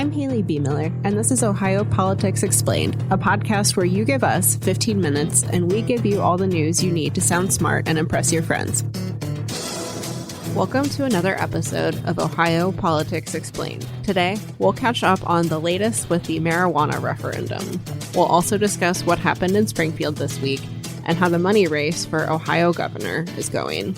I'm Haley B. Miller, and this is Ohio Politics Explained, a podcast where you give us 15 minutes and we give you all the news you need to sound smart and impress your friends. Welcome to another episode of Ohio Politics Explained. Today, we'll catch up on the latest with the marijuana referendum. We'll also discuss what happened in Springfield this week and how the money race for Ohio governor is going.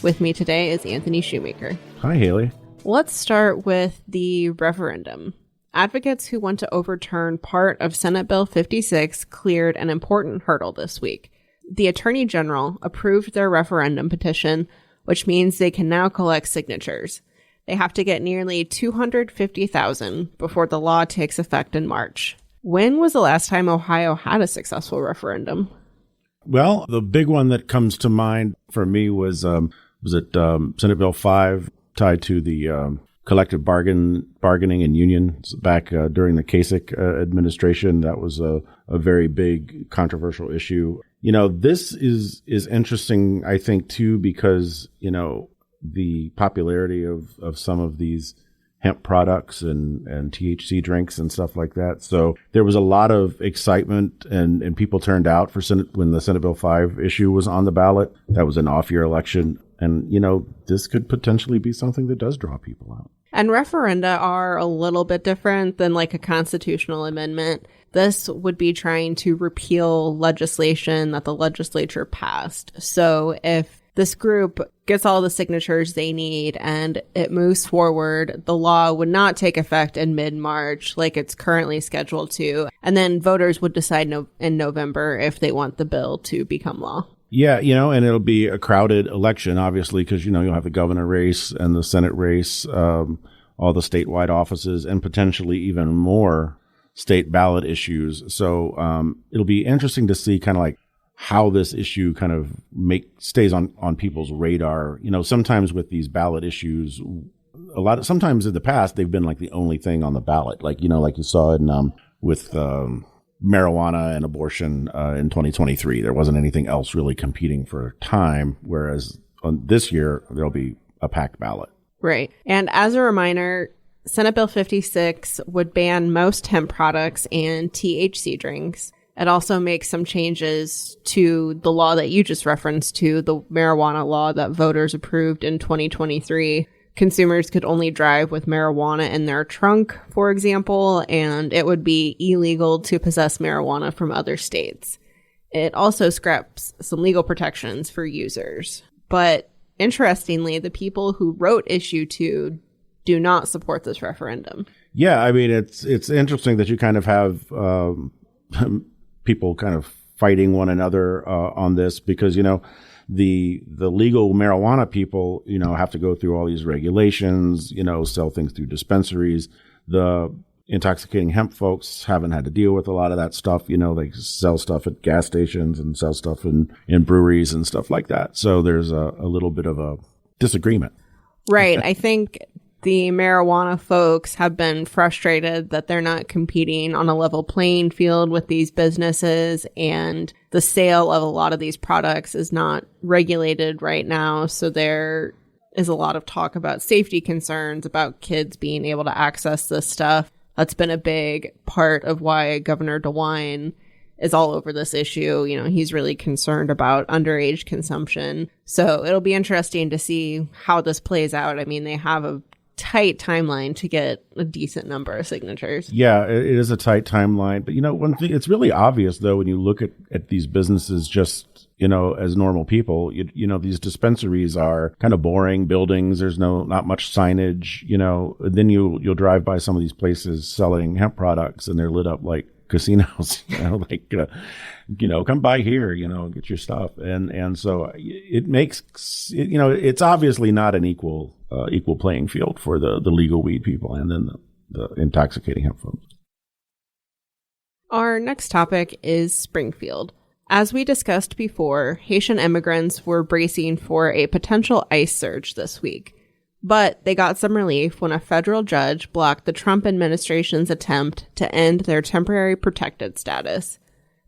With me today is Anthony Shoemaker. Hi, Haley. Let's start with the referendum. Advocates who want to overturn part of Senate Bill 56 cleared an important hurdle this week. The Attorney General approved their referendum petition, which means they can now collect signatures. They have to get nearly 250,000 before the law takes effect in March. When was the last time Ohio had a successful referendum? Well, the big one that comes to mind for me was Senate Bill 5 tied to the collective bargaining and unions back during the Kasich administration. That was a very big controversial issue. You know, this is interesting, I think, too, because, you know, the popularity of some of these hemp products and THC drinks and stuff like that. So there was a lot of excitement and people turned out for Senate when the Senate Bill 5 issue was on the ballot. That was an off-year election. And, you know, this could potentially be something that does draw people out. And referenda are a little bit different than like a constitutional amendment. This would be trying to repeal legislation that the legislature passed. So if this group gets all the signatures they need and it moves forward, the law would not take effect in mid-March like it's currently scheduled to. And then voters would decide in November if they want the bill to become law. Yeah, you know, and it'll be a crowded election, obviously, because, you know, you'll have the governor race and the Senate race, all the statewide offices, and potentially even more state ballot issues. So it'll be interesting to see kind of like how this issue kind of stays on people's radar. You know, sometimes with these ballot issues, sometimes in the past, they've been like the only thing on the ballot, like, you know, like you saw in with marijuana and abortion in 2023. There wasn't anything else really competing for time, whereas on this year, there'll be a packed ballot. Right. And as a reminder, Senate Bill 56 would ban most hemp products and THC drinks. It also makes some changes to the law that you just referenced to, the marijuana law that voters approved in 2023. Consumers could only drive with marijuana in their trunk, for example, and it would be illegal to possess marijuana from other states. It also scraps some legal protections for users. But interestingly, the people who wrote issue 2 do not support this referendum. Yeah, I mean, it's interesting that you kind of have people kind of fighting one another on this because, you know, the legal marijuana people, you know, have to go through all these regulations, you know, sell things through dispensaries. The intoxicating hemp folks haven't had to deal with a lot of that stuff. You know, they sell stuff at gas stations and sell stuff in breweries and stuff like that. So there's a little bit of a disagreement. Right. I think the marijuana folks have been frustrated that they're not competing on a level playing field with these businesses, and the sale of a lot of these products is not regulated right now. So there is a lot of talk about safety concerns about kids being able to access this stuff. That's been a big part of why Governor DeWine is all over this issue. You know, he's really concerned about underage consumption. So it'll be interesting to see how this plays out. I mean, they have a tight timeline to get a decent number of signatures. Yeah, it is a tight timeline. But, you know, one thing, it's really obvious, though, when you look at these businesses just, you know, as normal people, you know, these dispensaries are kind of boring buildings. There's not much signage, you know. Then you'll drive by some of these places selling hemp products and they're lit up like casinos, you know, like, you know, come by here, you know, get your stuff. And so it makes, you know, it's obviously not an equal playing field for the legal weed people and then the intoxicating hemp folks. Our next topic is Springfield. As we discussed before, Haitian immigrants were bracing for a potential ICE surge this week. But they got some relief when a federal judge blocked the Trump administration's attempt to end their temporary protected status.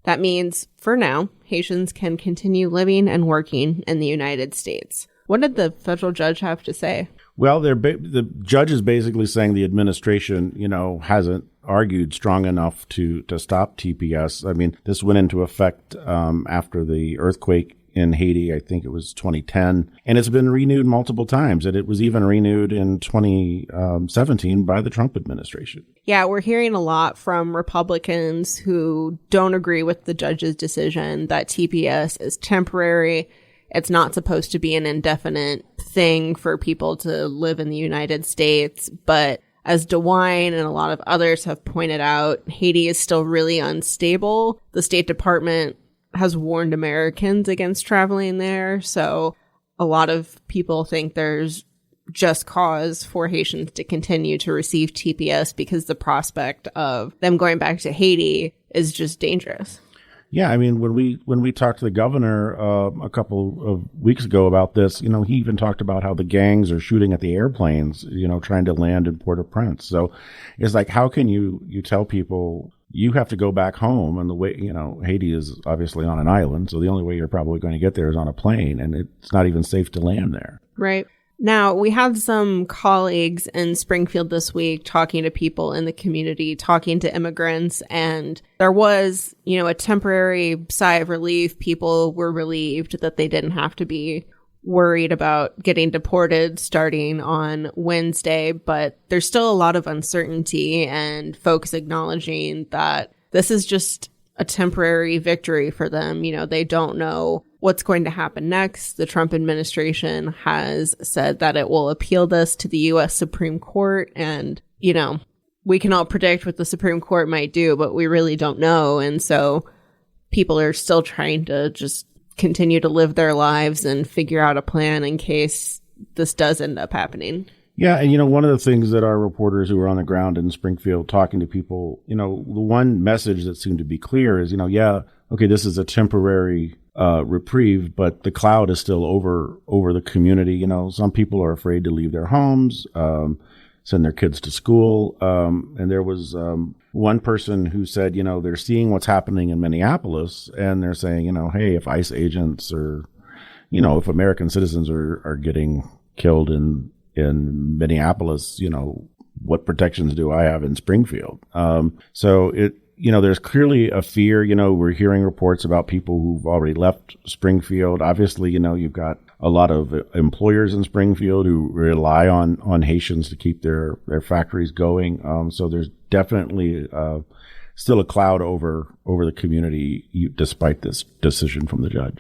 That means, for now, Haitians can continue living and working in the United States. What did the federal judge have to say? Well, the judge is basically saying the administration, hasn't argued strong enough to stop TPS. I mean, this went into effect after the earthquake in Haiti. I think it was 2010, and it's been renewed multiple times, and it was even renewed in 2017 by the Trump administration. Yeah, we're hearing a lot from Republicans who don't agree with the judge's decision that TPS is temporary. It's not supposed to be an indefinite thing for people to live in the United States. But as DeWine and a lot of others have pointed out, Haiti is still really unstable. The State Department has warned Americans against traveling there. So a lot of people think there's just cause for Haitians to continue to receive TPS because the prospect of them going back to Haiti is just dangerous. Yeah, I mean, when we talked to the governor a couple of weeks ago about this, he even talked about how the gangs are shooting at the airplanes, trying to land in Port-au-Prince. So it's like, how can you tell people you have to go back home? And the way, Haiti is obviously on an island, so the only way you're probably going to get there is on a plane, and it's not even safe to land there. Right. Now, we had some colleagues in Springfield this week talking to people in the community, talking to immigrants, and there was, a temporary sigh of relief. People were relieved that they didn't have to be worried about getting deported starting on Wednesday, but there's still a lot of uncertainty and folks acknowledging that this is just a temporary victory for them. They don't know what's going to happen next. The Trump administration has said that it will appeal this to the U.S. Supreme Court. And, we can all predict what the Supreme Court might do, but we really don't know. And so people are still trying to just continue to live their lives and figure out a plan in case this does end up happening. Yeah, and one of the things that our reporters who were on the ground in Springfield talking to people, the one message that seemed to be clear is, okay, this is a temporary reprieve, but the cloud is still over the community. Some people are afraid to leave their homes, send their kids to school. And there was one person who said, they're seeing what's happening in Minneapolis, and they're saying, hey, if ICE agents or, if American citizens are getting killed in Minneapolis, what protections do I have in Springfield? So there's clearly a fear. We're hearing reports about people who've already left Springfield. Obviously, you've got a lot of employers in Springfield who rely on Haitians to keep their factories going. So there's definitely still a cloud over the community despite this decision from the judge.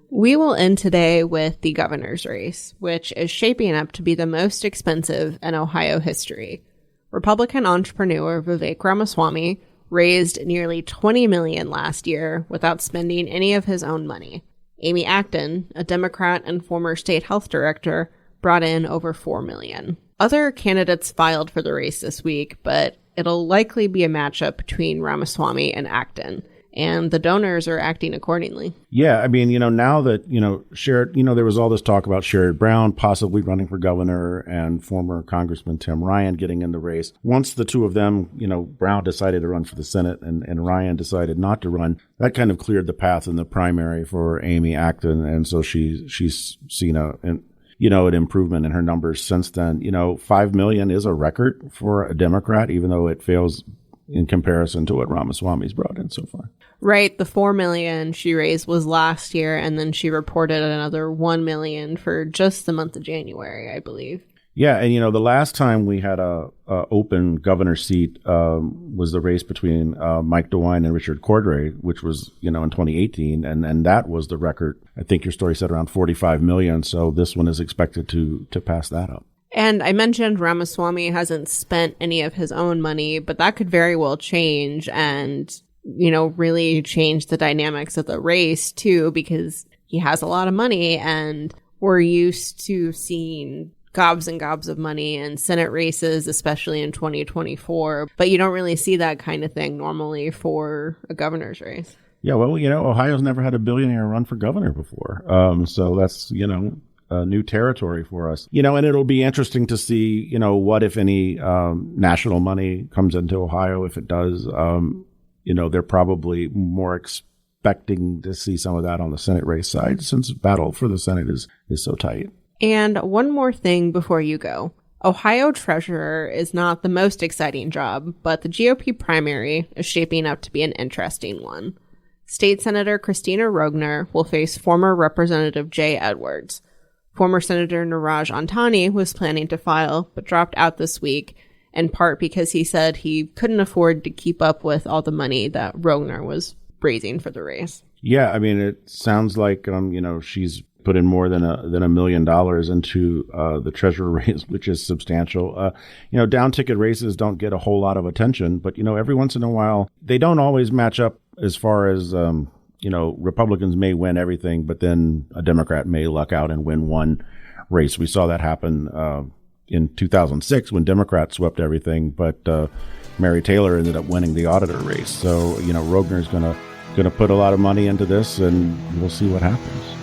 We will end today with the governor's race, which is shaping up to be the most expensive in Ohio history. Republican entrepreneur Vivek Ramaswamy raised nearly $20 million last year without spending any of his own money. Amy Acton, a Democrat and former state health director, brought in over $4 million. Other candidates filed for the race this week, but it'll likely be a matchup between Ramaswamy and Acton, and the donors are acting accordingly. Yeah, I mean, now that, Sherrod, there was all this talk about Sherrod Brown possibly running for governor and former Congressman Tim Ryan getting in the race. Once the two of them, Brown decided to run for the Senate and Ryan decided not to run, that kind of cleared the path in the primary for Amy Acton. And so she's seen an improvement in her numbers since then. 5 million is a record for a Democrat, even though it fails in comparison to what Ramaswamy's brought in so far. Right. The $4 million she raised was last year, and then she reported another $1 million for just the month of January, I believe. Yeah. And, the last time we had a open governor seat was the race between Mike DeWine and Richard Cordray, which was, in 2018. And that was the record. I think your story said around 45 million. So this one is expected to pass that up. And I mentioned Ramaswamy hasn't spent any of his own money, but that could very well change and, really change the dynamics of the race, too, because he has a lot of money and we're used to seeing gobs and gobs of money in Senate races, especially in 2024. But you don't really see that kind of thing normally for a governor's race. Yeah, well, Ohio's never had a billionaire run for governor before. So that's, new territory for us, and it'll be interesting to see, what, if any, national money comes into Ohio. If it does, they're probably more expecting to see some of that on the Senate race side since battle for the Senate is so tight. And one more thing before you go. Ohio treasurer is not the most exciting job, but the GOP primary is shaping up to be an interesting one. State Senator Christina Rogner will face former Representative Jay Edwards. Former Senator Niraj Antani was planning to file, but dropped out this week, in part because he said he couldn't afford to keep up with all the money that Rogner was raising for the race. Yeah, I mean, it sounds like, she's put in more than $1 million into the treasurer race, which is substantial. Down ticket races don't get a whole lot of attention, but, every once in a while, they don't always match up as far as, Republicans may win everything, but then a Democrat may luck out and win one race. We saw that happen in 2006 when Democrats swept everything, but Mary Taylor ended up winning the auditor race. So, Rogner's going to put a lot of money into this, and we'll see what happens.